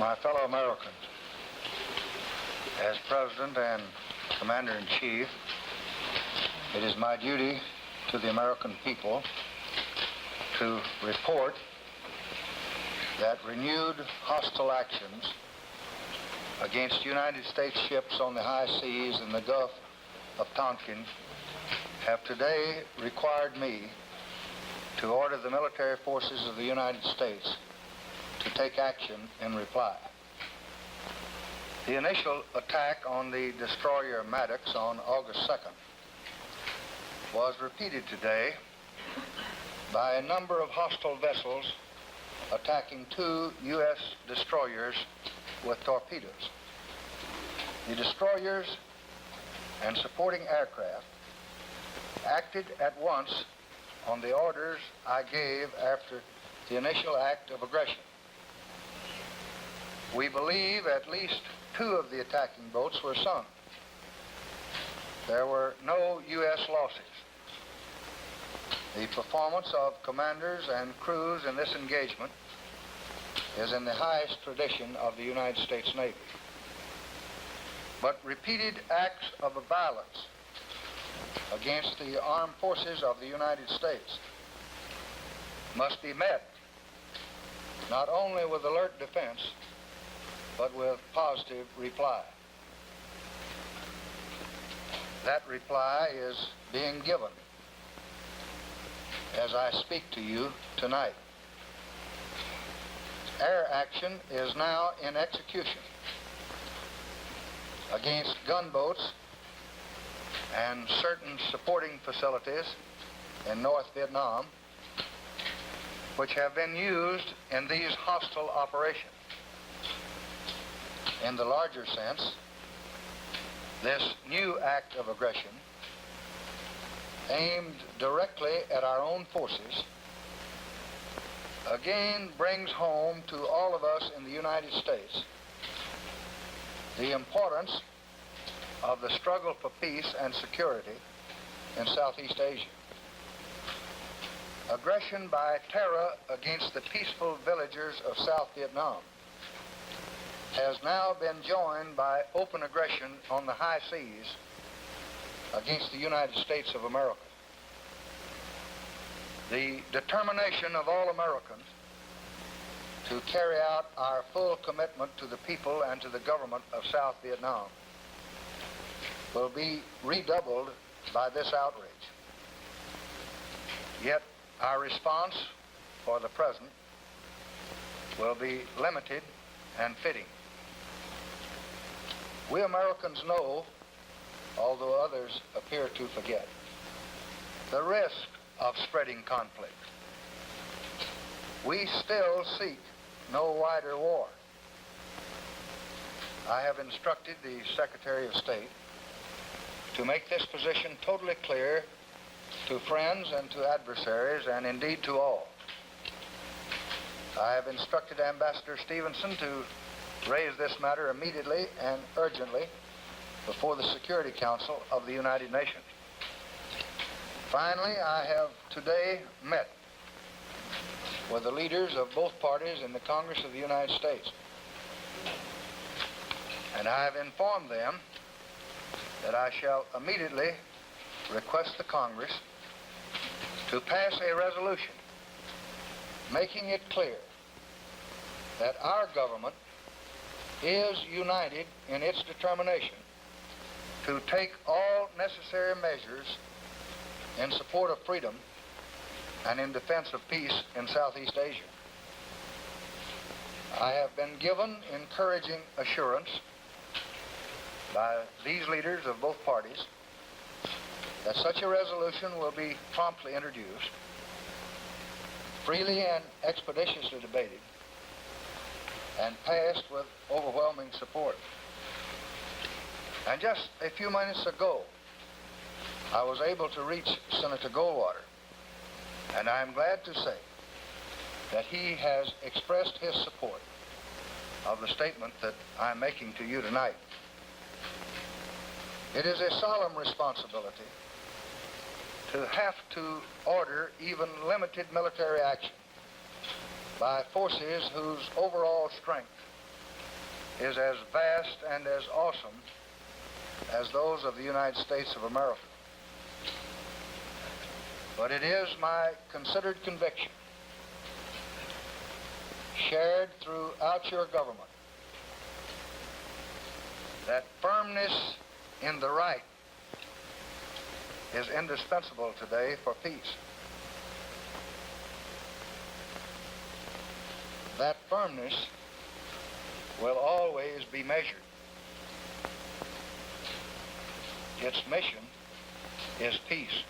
My fellow Americans, as President and Commander-in-Chief, it is my duty to the American people to report that renewed hostile actions against United States ships on the high seas in the Gulf of Tonkin have today required me to order the military forces of the United States to take action in reply. The initial attack on the destroyer Maddox on August 2nd was repeated today by a number of hostile vessels attacking two U.S. destroyers with torpedoes. The destroyers and supporting aircraft acted at once on the orders I gave after the initial act of aggression. We believe at least two of the attacking boats were sunk. There were no U.S. losses. The performance of commanders and crews in this engagement is in the highest tradition of the United States Navy. But repeated acts of violence against the armed forces of the United States must be met not only with alert defense, but with positive reply. That reply is being given as I speak to you tonight. Air action is now in execution against gunboats and certain supporting facilities in North Vietnam, which have been used in these hostile operations. In the larger sense, this new act of aggression, aimed directly at our own forces, again brings home to all of us in the United States the importance of the struggle for peace and security in Southeast Asia. Aggression by terror against the peaceful villagers of South Vietnam has now been joined by open aggression on the high seas against the United States of America. The determination of all Americans to carry out our full commitment to the people and to the government of South Vietnam will be redoubled by this outrage. Yet our response for the present will be limited and fitting. We Americans know, although others appear to forget, the risk of spreading conflict. We still seek no wider war. I have instructed the Secretary of State to make this position totally clear to friends and to adversaries, and indeed to all. I have instructed Ambassador Stevenson to raise this matter immediately and urgently before the Security Council of the United Nations. Finally, I have today met with the leaders of both parties in the Congress of the United States, and I have informed them that I shall immediately request the Congress to pass a resolution making it clear that our government is united in its determination to take all necessary measures in support of freedom and in defense of peace in Southeast Asia. I have been given encouraging assurance by these leaders of both parties that such a resolution will be promptly introduced, freely and expeditiously debated, and passed with overwhelming support. And just a few minutes ago, I was able to reach Senator Goldwater, and I am glad to say that he has expressed his support of the statement that I'm making to you tonight. It is a solemn responsibility to have to order even limited military action by forces whose overall strength is as vast and as awesome as those of the United States of America. But it is my considered conviction, shared throughout your government, that firmness in the right is indispensable today for peace. That firmness will always be measured. Its mission is peace.